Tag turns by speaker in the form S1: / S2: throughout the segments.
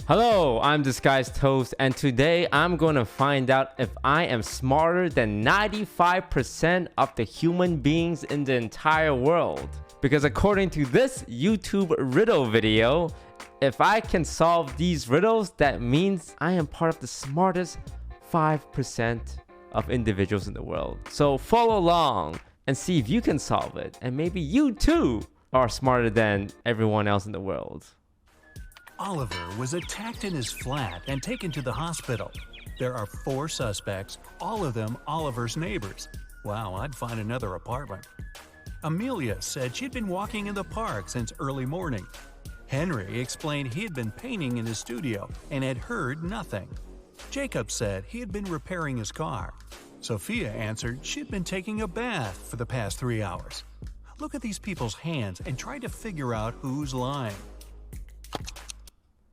S1: Hello, I'm Disguised Toast, and today I'm going to find out if I am smarter than 95% of the human beings in the entire world. Because according to this YouTube riddle video, if I can solve these riddles, that means I am part of the smartest 5% of individuals in the world. So follow along and see if you can solve it, and maybe you too are smarter than everyone else in the world.
S2: Oliver was attacked in his flat and taken to the hospital. There are 4 suspects, all of them Oliver's neighbors. Wow, I'd find another apartment. Amelia said she'd been walking in the park since early morning. Henry explained he had been painting in his studio and had heard nothing. Jacob said he had been repairing his car. Sophia answered she'd been taking a bath for the past 3 hours. Look at these people's hands and try to figure out who's lying.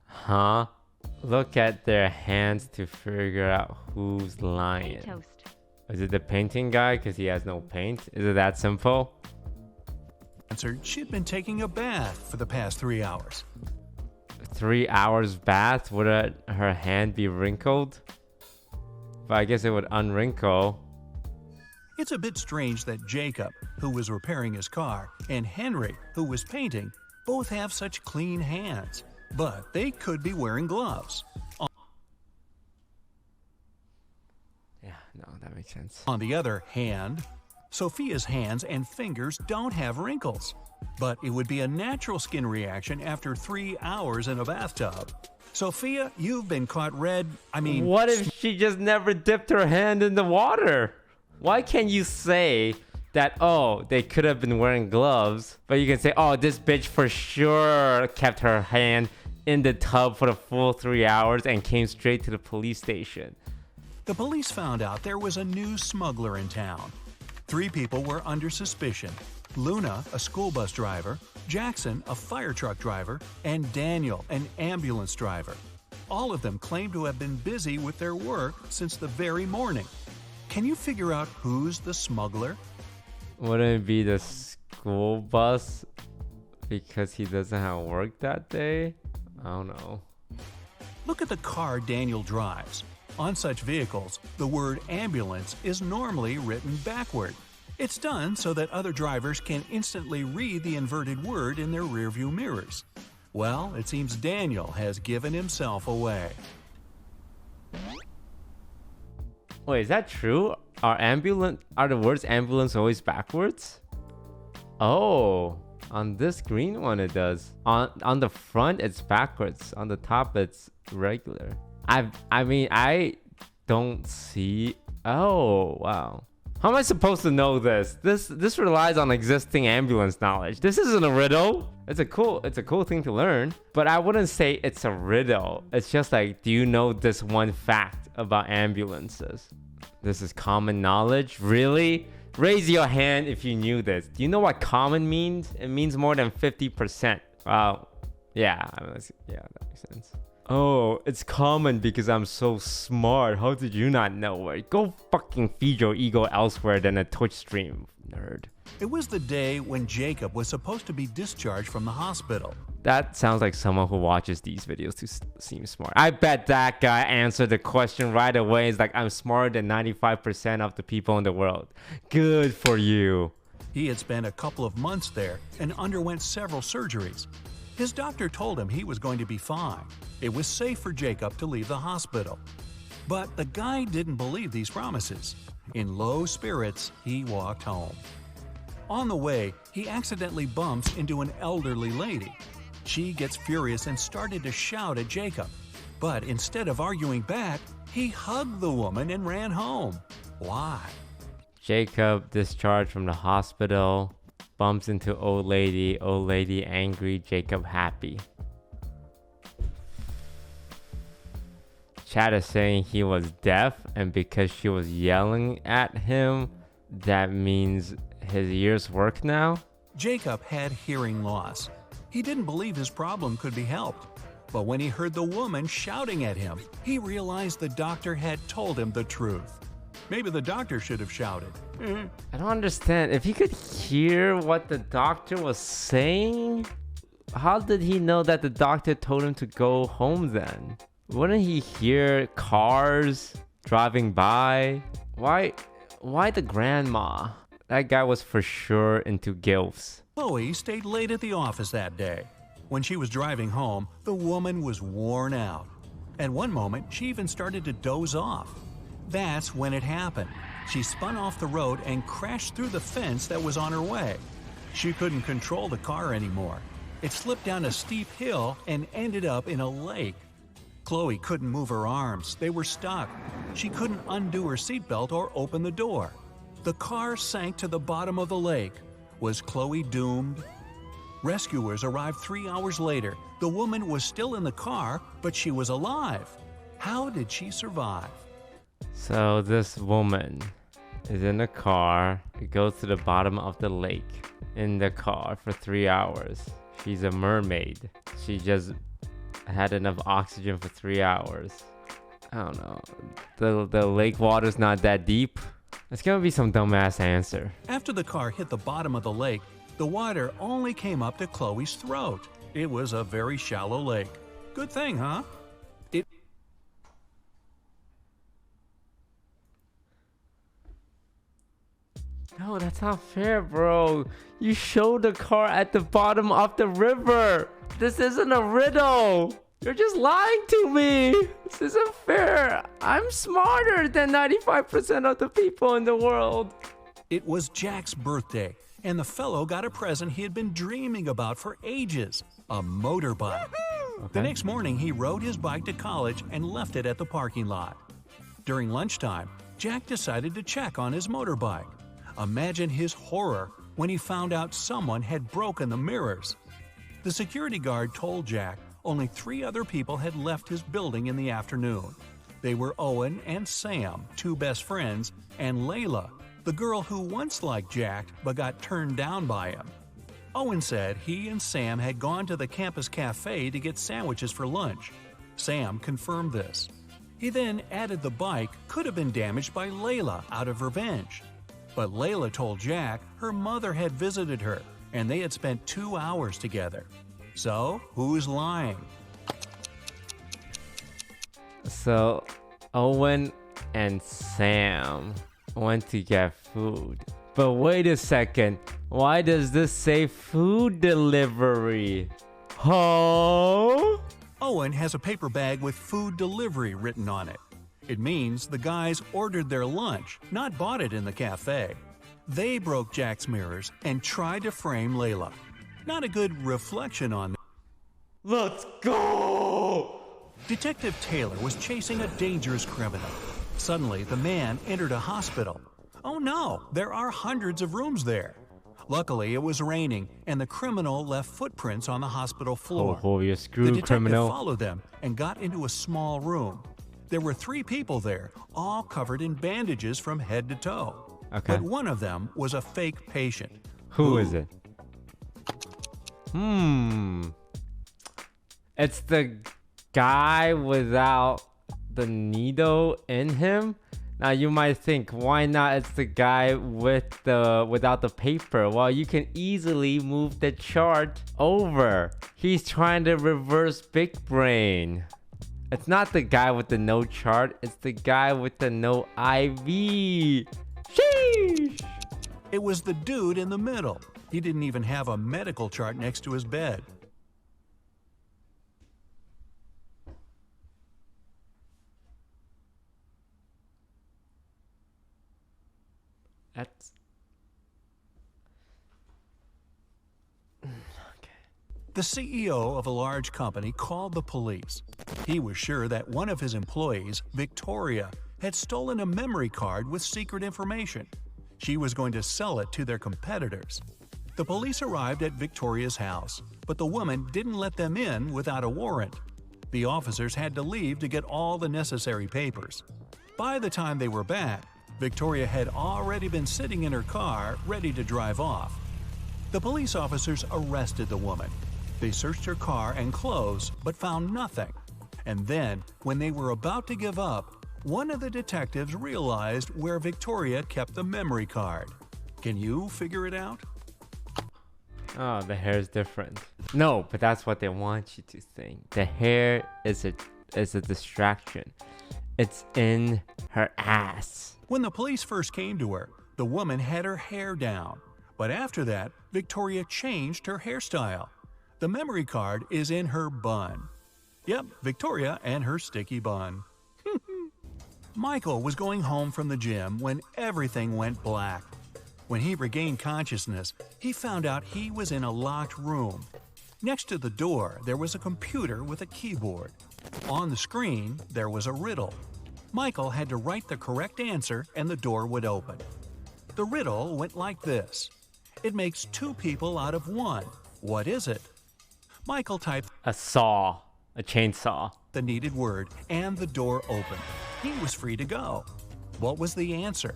S1: Huh? Look at their hands to figure out who's lying.
S3: Toast.
S1: Is it the painting guy because he has no paint? Is it that simple?
S2: Answered she'd been taking a bath for the past 3 hours.
S1: 3 hours bath? Would her hand be wrinkled? But I guess it would unwrinkle.
S2: It's a bit strange that Jacob, who was repairing his car, and Henry, who was painting, both have such clean hands. But they could be wearing gloves.
S1: Yeah, no, that makes sense.
S2: On the other hand, Sophia's hands and fingers don't have wrinkles. But it would be a natural skin reaction after 3 hours in a bathtub. Sophia, you've been caught
S1: What if she just never dipped her hand in the water? Why can't you say that, oh, they could have been wearing gloves, but you can say, oh, this bitch for sure kept her hand in the tub for the full 3 hours and came straight to the police station.
S2: The police found out there was a new smuggler in town. 3 people were under suspicion. Luna, a school bus driver, Jackson, a fire truck driver, and Daniel, an ambulance driver. All of them claimed to have been busy with their work since the very morning. Can you figure out who's the smuggler?
S1: Wouldn't it be the school bus because he doesn't have work that day? I don't know.
S2: Look at the car Daniel drives. On such vehicles, the word ambulance is normally written backward. It's done so that other drivers can instantly read the inverted word in their rearview mirrors. Well, it seems Daniel has given himself away.
S1: Wait, is that true? Are the words ambulance always backwards? Oh, on this green one it does. On the front it's backwards. On the top it's regular. I don't see. Oh, wow. How am I supposed to know this? This relies on existing ambulance knowledge. This isn't a riddle. It's a cool thing to learn, but I wouldn't say it's a riddle. It's just like, do you know this one fact about ambulances? This is common knowledge? Really? Raise your hand if you knew this. Do you know what common means? It means more than 50%. Wow. Yeah, that makes sense. Oh, it's common because I'm so smart. How did you not know it? Go fucking feed your ego elsewhere than a Twitch stream, nerd.
S2: It was the day when Jacob was supposed to be discharged from the hospital.
S1: That sounds like someone who watches these videos to seem smart. I bet that guy answered the question right away. It's like, I'm smarter than 95% of the people in the world. Good for you.
S2: He had spent a couple of months there and underwent several surgeries. His doctor told him he was going to be fine. It was safe for Jacob to leave the hospital. But the guy didn't believe these promises. In low spirits, he walked home. On the way, he accidentally bumps into an elderly lady. She gets furious and started to shout at Jacob. But instead of arguing back, he hugged the woman and ran home. Why?
S1: Jacob discharged from the hospital, bumps into old lady angry, Jacob happy. Chat is saying he was deaf, and because she was yelling at him, that means his ears work now?
S2: Jacob had hearing loss. He didn't believe his problem could be helped. But when he heard the woman shouting at him, he realized the doctor had told him the truth. Maybe the doctor should have shouted.
S1: I don't understand. If he could hear what the doctor was saying, how did he know that the doctor told him to go home then? Wouldn't he hear cars driving by? Why the grandma? That guy was for sure into gilfs.
S2: Chloe stayed late at the office that day. When she was driving home, the woman was worn out. At one moment, she even started to doze off. That's when it happened. She spun off the road and crashed through the fence that was on her way. She couldn't control the car anymore. It slipped down a steep hill and ended up in a lake. Chloe couldn't move her arms. They were stuck. She couldn't undo her seatbelt or open the door. The car sank to the bottom of the lake. Was Chloe doomed? Rescuers arrived 3 hours later. The woman was still in the car, but she was alive. How did she survive?
S1: So this woman is in a car. It goes to the bottom of the lake in the car for 3 hours. She's a mermaid. She just had enough oxygen for 3 hours. I don't know. The lake water's not that deep. It's gonna be some dumbass answer.
S2: After the car hit the bottom of the lake, the water only came up to Chloe's throat. It was a very shallow lake. Good thing, huh?
S1: No, that's not fair, bro. You showed the car at the bottom of the river. This isn't a riddle. You're just lying to me. This isn't fair. I'm smarter than 95% of the people in the world.
S2: It was Jack's birthday, and the fellow got a present he had been dreaming about for ages, a motorbike.
S1: Okay.
S2: The next morning, he rode his bike to college and left it at the parking lot. During lunchtime, Jack decided to check on his motorbike. Imagine his horror when he found out someone had broken the mirrors. The security guard told Jack only 3 other people had left his building in the afternoon. They were Owen and Sam, 2 best friends, and Layla, the girl who once liked Jack but got turned down by him. Owen said he and Sam had gone to the campus cafe to get sandwiches for lunch. Sam confirmed this. He then added the bike could have been damaged by Layla out of revenge. But Layla told Jack her mother had visited her and they had spent 2 hours together. So, who's lying?
S1: So, Owen and Sam went to get food. But wait a second. Why does this say food delivery? Huh?
S2: Owen has a paper bag with food delivery written on it. It means the guys ordered their lunch, not bought it in the cafe. They broke Jack's mirrors and tried to frame Layla. Not a good reflection on them.
S1: Let's go!
S2: Detective Taylor was chasing a dangerous criminal. Suddenly, the man entered a hospital. Oh no, there are hundreds of rooms there. Luckily, it was raining, and the criminal left footprints on the hospital floor.
S1: Oh, you're
S2: The
S1: screwed,
S2: detective
S1: criminal.
S2: followed them and got into a small room. There were 3 people there, all covered in bandages from head to toe.
S1: Okay.
S2: But one of them was a fake patient.
S1: Who is it? It's the guy without the needle in him. Now you might think, why not? It's the guy without the paper. Well, you can easily move the chart over. He's trying to reverse big brain. It's not the guy with the no chart. It's the guy with the no IV. Sheesh.
S2: It was the dude in the middle. He didn't even have a medical chart next to his bed.
S1: That's
S2: The CEO of a large company called the police. He was sure that one of his employees, Victoria, had stolen a memory card with secret information. She was going to sell it to their competitors. The police arrived at Victoria's house, but the woman didn't let them in without a warrant. The officers had to leave to get all the necessary papers. By the time they were back, Victoria had already been sitting in her car, ready to drive off. The police officers arrested the woman. They searched her car and clothes, but found nothing. And then, when they were about to give up, one of the detectives realized where Victoria kept the memory card. Can you figure it out?
S1: Oh, the hair is different. No, but that's what they want you to think. The hair is a distraction. It's in her ass.
S2: When the police first came to her, the woman had her hair down. But after that, Victoria changed her hairstyle. The memory card is in her bun. Yep, Victoria and her sticky bun. Michael was going home from the gym when everything went black. When he regained consciousness, he found out he was in a locked room. Next to the door, there was a computer with a keyboard. On the screen, there was a riddle. Michael had to write the correct answer and the door would open. The riddle went like this. It makes two people out of one. What is it? Michael typed
S1: A saw. A chainsaw.
S2: the needed word and the door opened. He was free to go. What was the answer?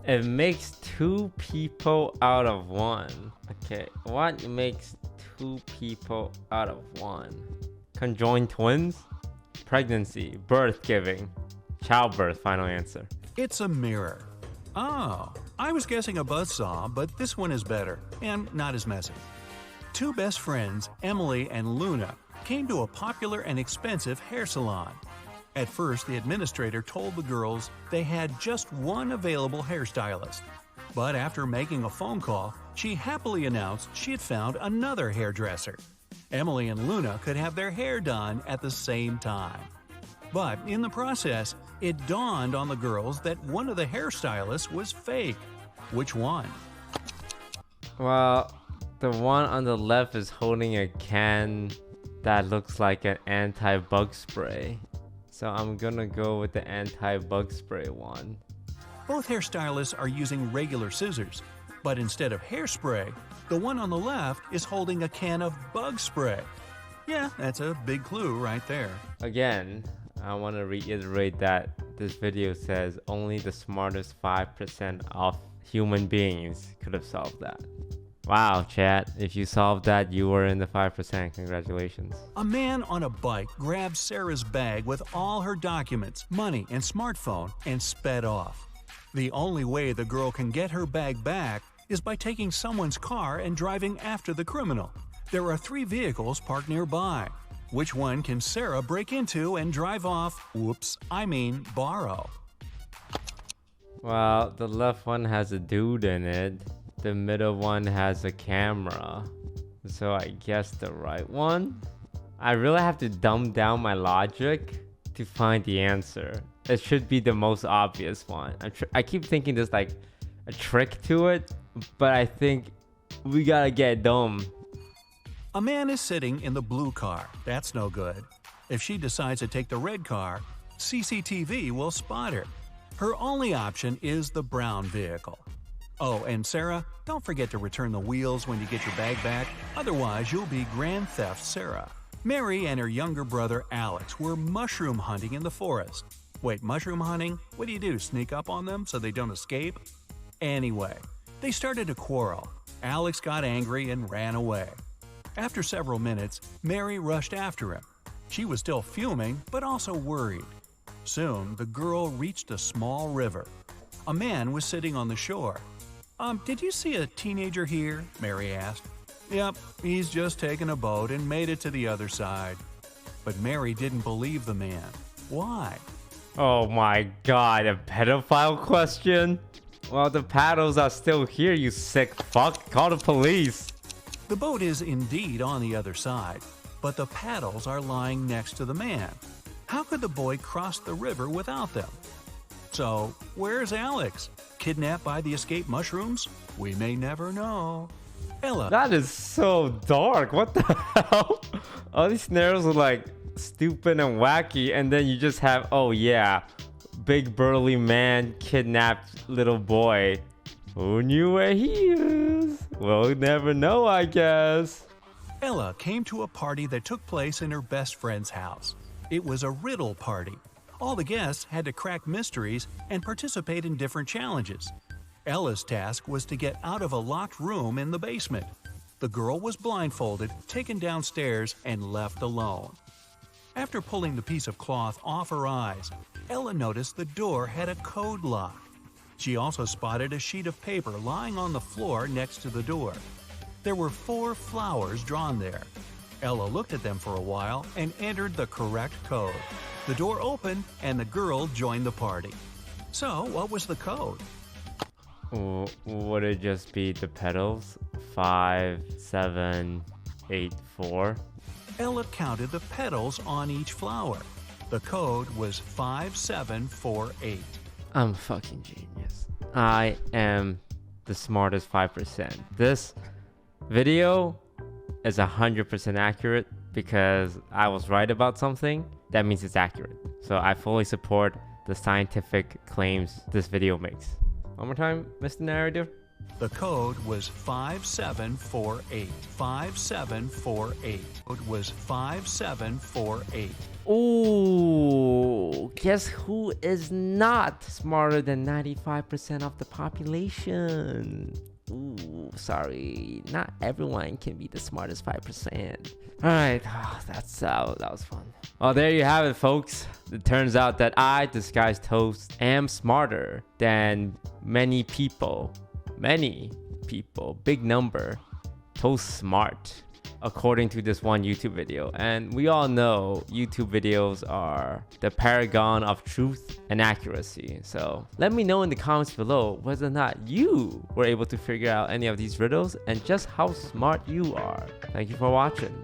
S1: It makes two people out of one. Okay, what makes two people out of one? Conjoined twins? Pregnancy, birth giving, childbirth, final answer.
S2: It's a mirror. Oh, I was guessing a buzzsaw, but this one is better and not as messy. Two best friends, Emily and Luna, came to a popular and expensive hair salon. At first, the administrator told the girls they had just one available hairstylist. But after making a phone call, she happily announced she had found another hairdresser. Emily and Luna could have their hair done at the same time. But in the process, it dawned on the girls that one of the hairstylists was fake. Which one?
S1: Well, the one on the left is holding a can that looks like an anti-bug spray. So I'm gonna go with the anti-bug spray one.
S2: Both hairstylists are using regular scissors, but instead of hairspray, the one on the left is holding a can of bug spray. Yeah, that's a big clue right there.
S1: Again, I want to reiterate that this video says only the smartest 5% of human beings could have solved that. Wow, chat. If you solved that, you were in the 5%. Congratulations.
S2: A man on a bike grabbed Sarah's bag with all her documents, money, and smartphone and sped off. The only way the girl can get her bag back is by taking someone's car and driving after the criminal. There are 3 vehicles parked nearby. Which one can Sarah break into and drive off? Borrow.
S1: Well, the left one has a dude in it. The middle one has a camera. So I guess the right one? I really have to dumb down my logic to find the answer. It should be the most obvious one. I keep thinking there's like a trick to it, but I think we gotta get dumb.
S2: A man is sitting in the blue car. That's no good. If she decides to take the red car, CCTV will spot her. Her only option is the brown vehicle. Oh, and Sarah, don't forget to return the wheels when you get your bag back, otherwise you'll be Grand Theft Sarah. Mary and her younger brother Alex were mushroom hunting in the forest. Wait, mushroom hunting? What do? Sneak up on them so they don't escape? Anyway, they started a quarrel. Alex got angry and ran away. After several minutes, Mary rushed after him. She was still fuming, but also worried. Soon, the girl reached a small river. A man was sitting on the shore. Did you see a teenager here? Mary asked. Yep, he's just taken a boat and made it to the other side. But Mary didn't believe the man. Why?
S1: Oh my god, a pedophile question? Well, the paddles are still here, you sick fuck. Call the police.
S2: The boat is indeed on the other side, but the paddles are lying next to the man. How could the boy cross the river without them? So, where's Alex? Kidnapped by the escaped mushrooms? We may never know. Ella.
S1: That is so dark. What the hell? All these scenarios are like stupid and wacky, and then you just have, oh yeah, big burly man kidnapped little boy. Who knew where he is? We'll never know, I guess.
S2: Ella came to a party that took place in her best friend's house. It was a riddle party. All the guests had to crack mysteries and participate in different challenges. Ella's task was to get out of a locked room in the basement. The girl was blindfolded, taken downstairs, and left alone. After pulling the piece of cloth off her eyes, Ella noticed the door had a code lock. She also spotted a sheet of paper lying on the floor next to the door. There were 4 flowers drawn there. Ella looked at them for a while and entered the correct code. The door opened and the girl joined the party. So, what was the code?
S1: Would it just be the petals? 5, 7, 8, 4.
S2: Ella counted the petals on each flower. The code was 5748.
S1: I'm a fucking genius. I am the smartest 5%. This video is 100% accurate because I was right about something. That means it's accurate. So I fully support the scientific claims this video makes. One more time, Mr. Narrator.
S2: The code was 5748. 5748. Code was 5748.
S1: Ooh, guess who is not smarter than 95% of the population? Ooh, sorry, not everyone can be the smartest 5%. All right, that was fun. Well, there you have it, folks. It turns out that I, Disguised Toast, am smarter than many people, big number, Toast smart, according to this one YouTube video. And we all know YouTube videos are the paragon of truth and accuracy. So let me know in the comments below whether or not you were able to figure out any of these riddles and just how smart you are. Thank you for watching.